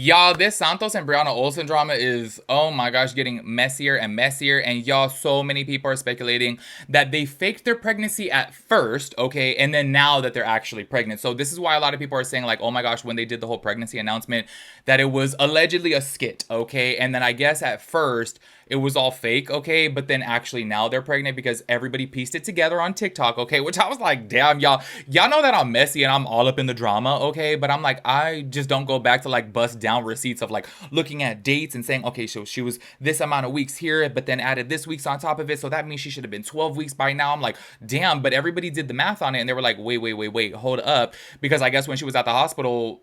Y'all, this Santos and Brianna Olsen drama is, oh my gosh, getting messier and messier. And y'all, so many people are speculating that they faked their pregnancy at first, okay, and then now that they're actually pregnant. So this is why a lot of people are saying, like, oh my gosh, when they did the whole pregnancy announcement, that it was allegedly a skit, okay? And then I guess at first it was all fake, okay? But then actually now they're pregnant because everybody pieced it together on TikTok, okay? Which I was like, damn, y'all know that I'm messy and I'm all up in the drama, okay? But I'm like, I just don't go back to like bust down receipts of like looking at dates and saying, okay, so she was this amount of weeks here, but then added this week's on top of it. So that means she should have been 12 weeks by now. I'm like, damn, but everybody did the math on it and they were like, wait, hold up. Because I guess when she was at the hospital,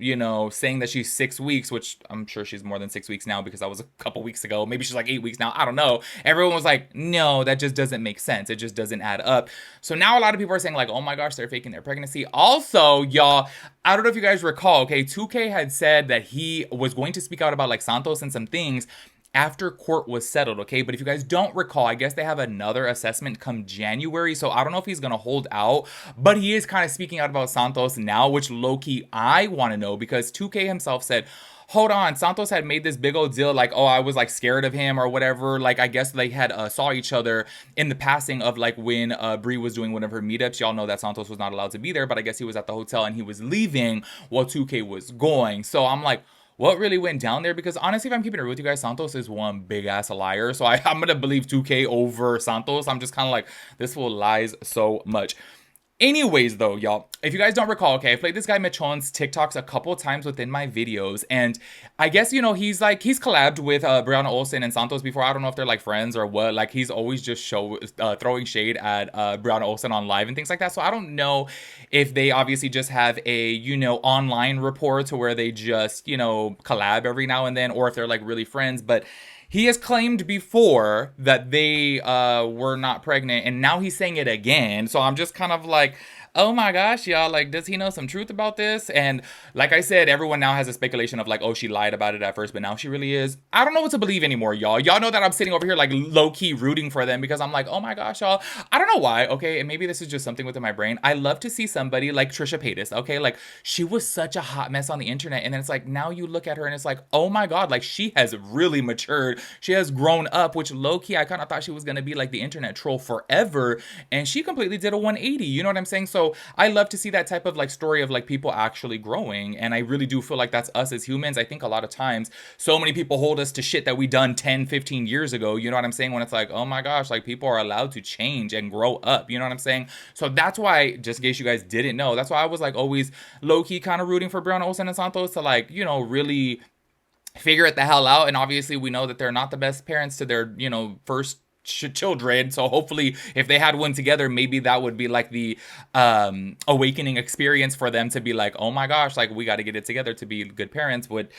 saying that she's 6 weeks, which I'm sure she's more than 6 weeks now because that was a couple weeks ago. Maybe she's like 8 weeks now. I don't know. Everyone was like, no, that just doesn't make sense. It just doesn't add up. So now a lot of people are saying like, oh my gosh, they're faking their pregnancy. Also, y'all, I don't know if you guys recall, okay, 2K had said that he was going to speak out about like Santos and some things after court was settled, okay? But if you guys don't recall, I guess they have another assessment come January, so I don't know if he's gonna hold out, but he is kind of speaking out about Santos now, which low-key I want to know because 2K himself said, hold on, Santos had made this big old deal like, oh, I was like scared of him or whatever. Like, I guess they had saw each other in the passing of like when Brie was doing one of her meetups. Y'all know that Santos was not allowed to be there, but I guess he was at the hotel and he was leaving while 2K was going. So I'm like, what really went down there? Because honestly, if I'm keeping it real with you guys, Santos is one big ass liar. So I'm gonna believe 2K over Santos. I'm just kind of like, this fool lies so much. Anyways, though, y'all, if you guys don't recall, okay, I played this guy Michon's TikToks a couple of times within my videos, and I guess, he's collabed with Brianna Olsen and Santos before. I don't know if they're like friends or what. Like, he's always just throwing shade at Brianna Olsen on live and things like that. So I don't know if they obviously just have a, online rapport to where they just, collab every now and then, or if they're like really friends, but he has claimed before that they were not pregnant, and now he's saying it again. So I'm just kind of like, oh my gosh, y'all, like, does he know some truth about this? And like I said, everyone now has a speculation of like, oh, she lied about it at first, but now she really is. I don't know what to believe anymore, y'all. Y'all know that I'm sitting over here like low-key rooting for them because I'm like, oh my gosh, y'all. I don't know why, okay? And maybe this is just something within my brain. I love to see somebody like Trisha Paytas, okay? Like, she was such a hot mess on the internet, and then it's like, now you look at her and it's like, oh my god, like, she has really matured. She has grown up, which low-key, I kind of thought she was gonna be like the internet troll forever, and she completely did a 180, you know what I'm saying? So I love to see that type of like story of like people actually growing, and I really do feel like that's us as humans. I think a lot of times so many people hold us to shit that we done 10, 15 years ago, you know what I'm saying, when it's like, oh my gosh, like, people are allowed to change and grow up, you know what I'm saying? So that's why, just in case you guys didn't know, that's why I was like always low-key kind of rooting for Brianna Olsen and Santos to like, really figure it the hell out. And obviously we know that they're not the best parents to their, first children, so hopefully if they had one together, maybe that would be like the awakening experience for them to be like, oh my gosh, like, we got to get it together to be good parents. But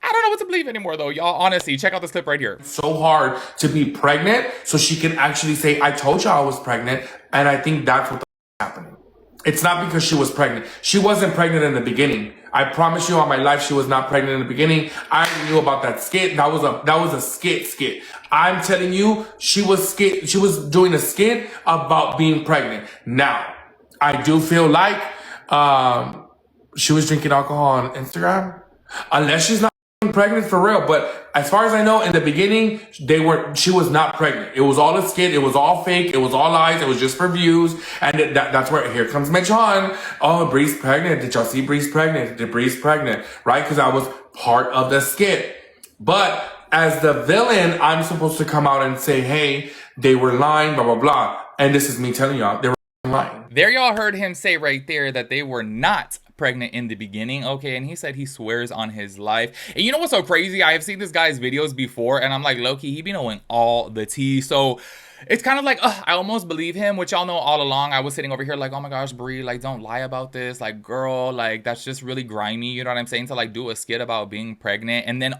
I don't know what to believe anymore, though, y'all. Honestly, check out this clip right here. So hard to be pregnant so she can actually say, I told you I was pregnant. And I think that's what happening. It's not because she was pregnant. She wasn't pregnant in the beginning. I promise you on my life, she was not pregnant in the beginning. I knew about that skit. That was a skit. I'm telling you, she was doing a skit about being pregnant. Now, I do feel like, she was drinking alcohol on Instagram. Unless she's not pregnant for real. But as far as I know, in the beginning, she was not pregnant. It was all a skit. It was all fake. It was all lies. It was just for views. And that's where, here comes Mitch on. Oh, Bree's pregnant. Did y'all see Bree's pregnant? Did Bree's pregnant? Right? Because I was part of the skit. But as the villain, I'm supposed to come out and say, hey, they were lying, blah, blah, blah. And this is me telling y'all, they were lying. There y'all heard him say right there that they were not pregnant in the beginning, okay? And he said he swears on his life. And you know what's so crazy? I have seen this guy's videos before, and I'm like, low-key, he be knowing all the tea. So it's kind of like, I almost believe him, which y'all know all along. I was sitting over here like, oh my gosh, Brie, like, don't lie about this. Like, girl, like, that's just really grimy, you know what I'm saying? To like do a skit about being pregnant, and then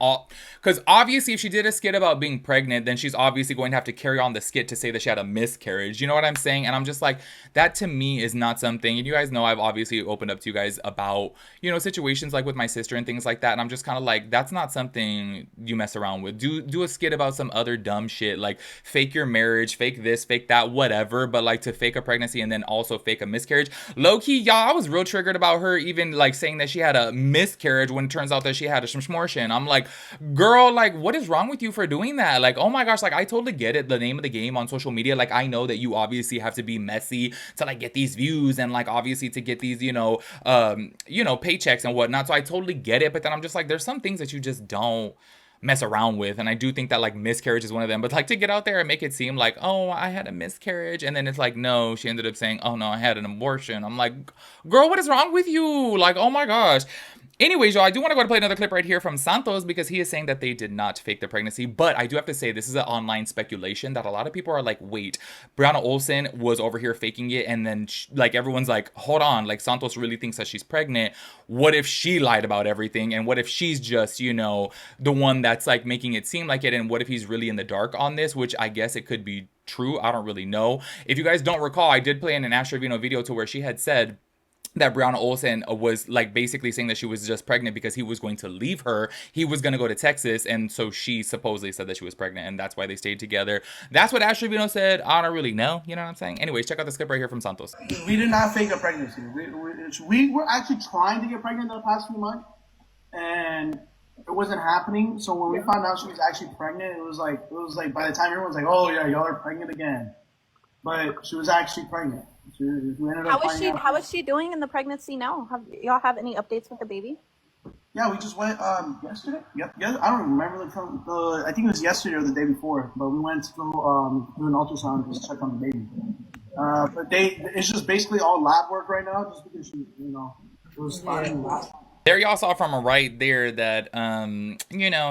because obviously if she did a skit about being pregnant, then she's obviously going to have to carry on the skit to say that she had a miscarriage, you know what I'm saying? And I'm just like, that to me is not something, and you guys know I've obviously opened up to you guys about, situations like with my sister and things like that, and I'm just kind of like, that's not something you mess around with. Do a skit about some other dumb shit, like fake your marriage, miscarriage, fake this, fake that, whatever, but like to fake a pregnancy and then also fake a miscarriage. Low key, y'all, I was real triggered about her even like saying that she had a miscarriage when it turns out that she had a shmortion. I'm like, girl, like, what is wrong with you for doing that? Like, oh my gosh, like, I totally get it. The name of the game on social media, like, I know that you obviously have to be messy to like get these views and like obviously to get these, paychecks and whatnot. So I totally get it. But then I'm just like, there's some things that you just don't mess around with. And I do think that like miscarriage is one of them. But like to get out there and make it seem like, oh, I had a miscarriage. And then it's like, no, she ended up saying, oh no, I had an abortion. I'm like, girl, what is wrong with you? Like, oh my gosh. Anyways, y'all, I do want to go and play another clip right here from Santos because he is saying that they did not fake the pregnancy. But I do have to say, this is an online speculation that a lot of people are like, wait, Brianna Olsen was over here faking it. And then like everyone's like, hold on, like Santos really thinks that she's pregnant. What if she lied about everything? And what if she's just, the one that's like making it seem like it? And what if he's really in the dark on this? Which I guess it could be true. I don't really know. If you guys don't recall, I did play in an Asher Vino video to where she had said that Brianna Olsen was like basically saying that she was just pregnant because he was going to leave her. He was going to go to Texas. And so she supposedly said that she was pregnant and that's why they stayed together. That's what Ashley Vino said. I don't really know. You know what I'm saying? Anyways, check out this clip right here from Santos. We did not fake a pregnancy. We were actually trying to get pregnant the past few months and it wasn't happening. So when we found out she was actually pregnant, it was like by the time everyone's like, oh yeah, y'all are pregnant again. But she was actually pregnant. How is she doing in the pregnancy now? Y'all have any updates with the baby? Yeah, we just went yesterday. Yep. Yeah, I don't remember I think it was yesterday or the day before. But we went to do an ultrasound just to check on the baby. But it's just basically all lab work right now, just because she, it was fine last time. There y'all saw from a right there that,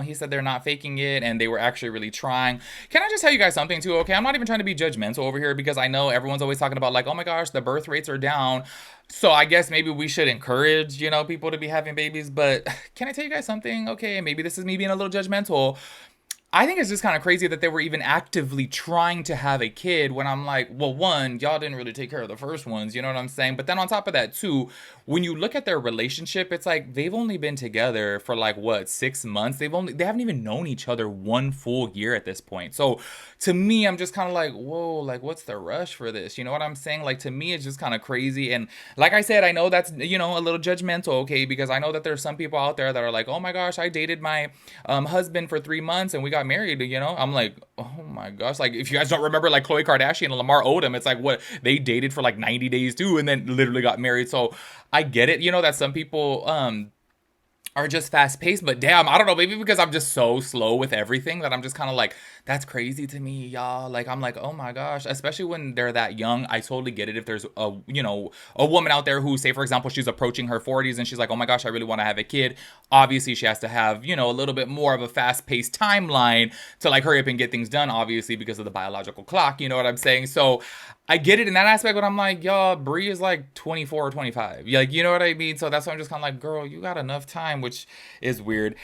he said they're not faking it and they were actually really trying. Can I just tell you guys something too? Okay, I'm not even trying to be judgmental over here because I know everyone's always talking about like, oh my gosh, the birth rates are down. So I guess maybe we should encourage, people to be having babies. But can I tell you guys something? Okay, maybe this is me being a little judgmental. I think it's just kind of crazy that they were even actively trying to have a kid when I'm like, well, one, y'all didn't really take care of the first ones, you know what I'm saying? But then on top of that, too, when you look at their relationship, it's like they've only been together for like, 6 months? They haven't even known each other 1 full year at this point. So to me, I'm just kind of like, whoa, like what's the rush for this? You know what I'm saying? Like to me, it's just kind of crazy. And like I said, I know that's, a little judgmental, okay? Because I know that there's some people out there that are like, oh my gosh, I dated my husband for 3 months and we got married, I'm like, oh my gosh, like if you guys don't remember like Khloe Kardashian and Lamar Odom, it's like what they dated for like 90 days too and then literally got married. So I get it, that some people are just fast paced, but damn, I don't know, maybe because I'm just so slow with everything that I'm just kind of like, that's crazy to me, y'all. Like, I'm like, oh my gosh, especially when they're that young. I totally get it. If there's a woman out there who, say, for example, she's approaching her 40s and she's like, oh my gosh, I really want to have a kid. Obviously, she has to have, a little bit more of a fast paced timeline to like hurry up and get things done, obviously, because of the biological clock. You know what I'm saying? So I get it in that aspect, but I'm like, y'all, Brie is like 24 or 25. Like, you know what I mean? So that's why I'm just kind of like, girl, you got enough time, which is weird.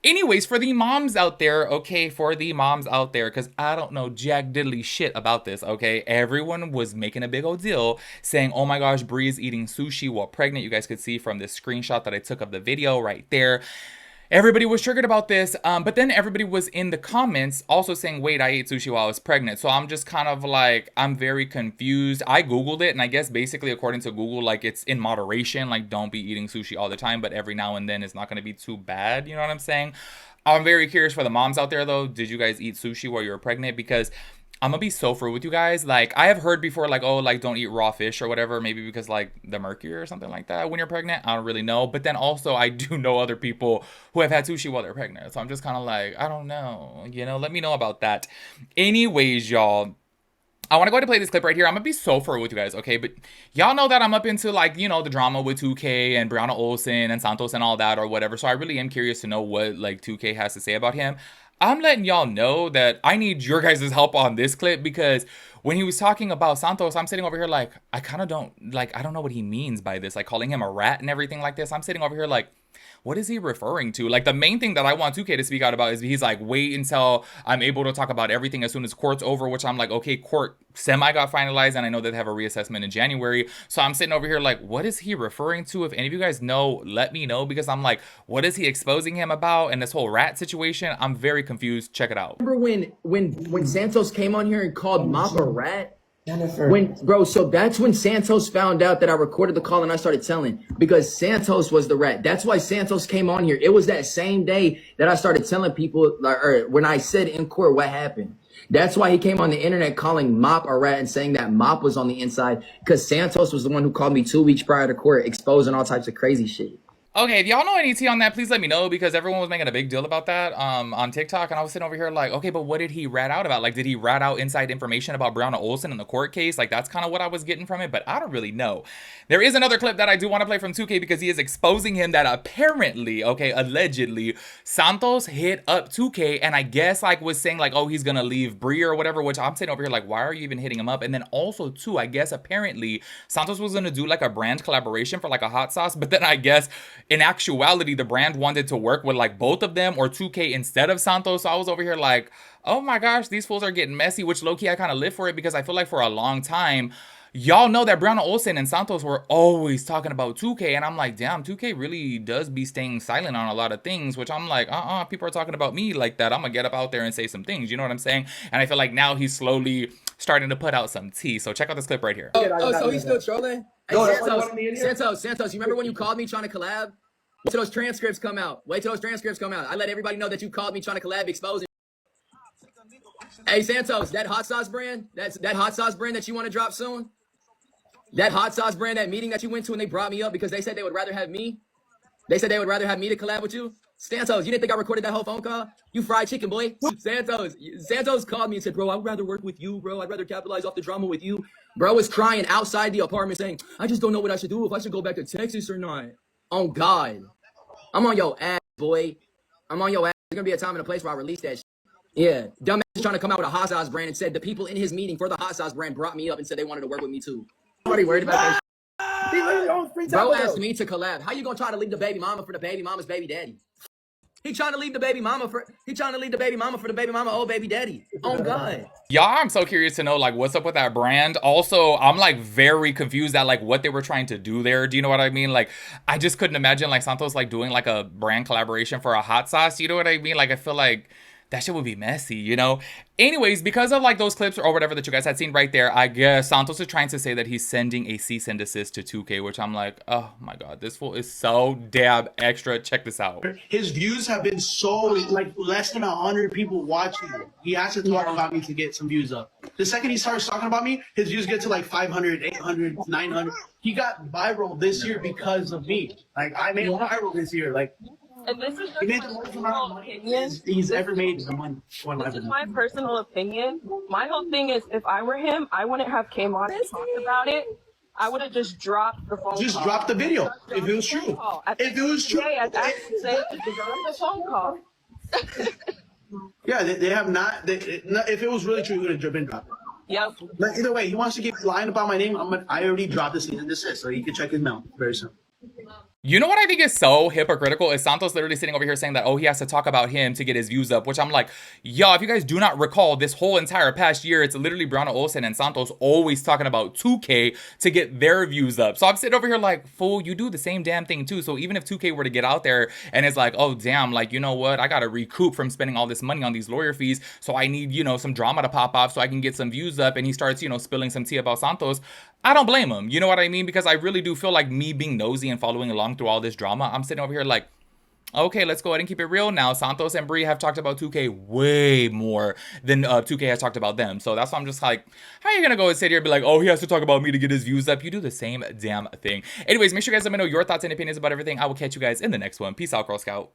Anyways, for the moms out there, because I don't know jack diddly shit about this, okay? Everyone was making a big old deal saying, oh my gosh, Brie is eating sushi while pregnant. You guys could see from this screenshot that I took of the video right there. Everybody was triggered about this, but then everybody was in the comments also saying, wait, I ate sushi while I was pregnant. So I'm just kind of like, I'm very confused. I Googled it, and I guess basically according to Google, like it's in moderation, like don't be eating sushi all the time, but every now and then it's not going to be too bad. You know what I'm saying? I'm very curious for the moms out there though. Did you guys eat sushi while you were pregnant? Because I'm gonna be so for with you guys. Like, I have heard before, like, oh, like, don't eat raw fish or whatever. Maybe because, like, the mercury or something like that when you're pregnant. I don't really know. But then also, I do know other people who have had sushi while they're pregnant. So I'm just kind of like, I don't know. Let me know about that. Anyways, y'all, I want to go ahead and play this clip right here. I'm going to be so for with you guys, okay? But y'all know that I'm up into, like, the drama with 2K and Brianna Olsen and Santos and all that or whatever. So I really am curious to know what, like, 2K has to say about him. I'm letting y'all know that I need your guys' help on this clip because when he was talking about Santos, I'm sitting over here like, I don't know what he means by this, like calling him a rat and everything like this. I'm sitting over here like, what is he referring to? Like, the main thing that I want 2K to speak out about is he's like, wait until I'm able to talk about everything as soon as court's over, which I'm like, okay, court semi got finalized, and I know that they have a reassessment in January. So I'm sitting over here like, what is he referring to? If any of you guys know, let me know, because I'm like, what is he exposing him about? And this whole rat situation, I'm very confused. Check it out. Remember when Santos came on here and called Mop a rat? Jennifer. So that's when Santos found out that I recorded the call and I started telling, because Santos was the rat. That's why Santos came on here. It was that same day that I started telling people, or when I said in court what happened. That's why he came on the internet calling Mop a rat and saying that Mop was on the inside, because Santos was the one who called me 2 weeks prior to court exposing all types of crazy shit. Okay, if y'all know any tea on that, please let me know, because everyone was making a big deal about that on TikTok, and I was sitting over here like, okay, but what did he rat out about? Like, did he rat out inside information about Brianna Olsen in the court case? Like, that's kind of what I was getting from it, but I don't really know. There is another clip that I do want to play from 2K, because he is exposing him that apparently, okay, allegedly, Santos hit up 2K, and I guess, like, was saying, like, oh, he's gonna leave Bree or whatever, which I'm sitting over here like, why are you even hitting him up? And then also, too, I guess, apparently, Santos was gonna do, like, a brand collaboration for, like, a hot sauce, but then I guess, in actuality, the brand wanted to work with like both of them or 2K instead of Santos. So I was over here like, oh my gosh, these fools are getting messy, which low-key I kind of live for it, because I feel like for a long time, y'all know that Brianna Olsen and Santos were always talking about 2K, and I'm like, damn, 2K really does be staying silent on a lot of things, which I'm like, people are talking about me like that. I'm gonna get up out there and say some things, you know what I'm saying? And I feel like now he's slowly starting to put out some tea. So check out this clip right here. So he's still trolling? Hey, No, Santos, you remember when you called me trying to collab? Wait till those transcripts come out. I let everybody know that you called me trying to collab, exposing. Hey, Santos, that hot sauce brand, that hot sauce brand that you want to drop soon? That hot sauce brand, that meeting that you went to and they brought me up because they said they would rather have me? They said they would rather have me to collab with you? Santos, you didn't think I recorded that whole phone call? You fried chicken, boy. Santos called me and said, bro, I'd rather work with you, bro. I'd rather capitalize off the drama with you. Bro was crying outside the apartment saying, I just don't know what I should do, if I should go back to Texas or not. Oh, God. I'm on your ass, boy. I'm on your ass. There's going to be a time and a place where I release that shit. Yeah. Dumbass is trying to come out with a hot sauce brand and said the people in his meeting for the hot sauce brand brought me up and said they wanted to work with me, too. Nobody worried about that shit. He literally owns free Bro time. asked me to collab. How you going to try to leave the baby mama for the baby mama's baby daddy? He trying to leave the baby mama for the baby mama old baby daddy. Oh God. Y'all, I'm so curious to know like what's up with that brand. Also, I'm like very confused at like what they were trying to do there. Do you know what I mean? Like, I just couldn't imagine like Santos like doing like a brand collaboration for a hot sauce. You know what I mean? Like, I feel like that shit would be messy, you know? Anyways, because of like those clips or whatever that you guys had seen right there, I guess Santos is trying to say that he's sending a cease and desist to 2K, which I'm like, oh my God, this fool is so damn extra. Check this out. His views have been so like less than 100 people watching him. He has to talk about me to get some views up. The second he starts talking about me, his views get to like 500, 800, 900. He got viral this year because of me. Like, I made viral this year. Like, And this is he made just the my most amount of personal money opinion. he's ever made in one This is life. my personal opinion. My whole thing is, if I were him, I wouldn't have came on and talked about it. I would have just dropped the phone Just call. drop the video if it was true. If it was true. I'd actually say to drop the phone call. Yeah, they have not. If it was really true, he would have been dropped. Yep. But either way, he wants to keep lying about my name. I already dropped the cease and desist, so he can check his mail very soon. You know what I think is so hypocritical is Santos literally sitting over here saying that, oh, he has to talk about him to get his views up, which I'm like, yo, if you guys do not recall this whole entire past year, it's literally Brianna Olsen and Santos always talking about 2K to get their views up. So I'm sitting over here like, fool, you do the same damn thing too. So even if 2K were to get out there and it's like, oh, damn, like, you know what? I got to recoup from spending all this money on these lawyer fees. So I need, you know, some drama to pop off so I can get some views up. And he starts, you know, spilling some tea about Santos. I don't blame him. You know what I mean? Because I really do feel like me being nosy and following along through all this drama, I'm sitting over here like, okay, let's go ahead and keep it real now. Santos and Bree have talked about 2K way more than 2K has talked about them. So that's why I'm just like, how are you going to go and sit here and be like, oh, he has to talk about me to get his views up? You do the same damn thing. Anyways, make sure you guys let me know your thoughts and opinions about everything. I will catch you guys in the next one. Peace out, Girl Scout.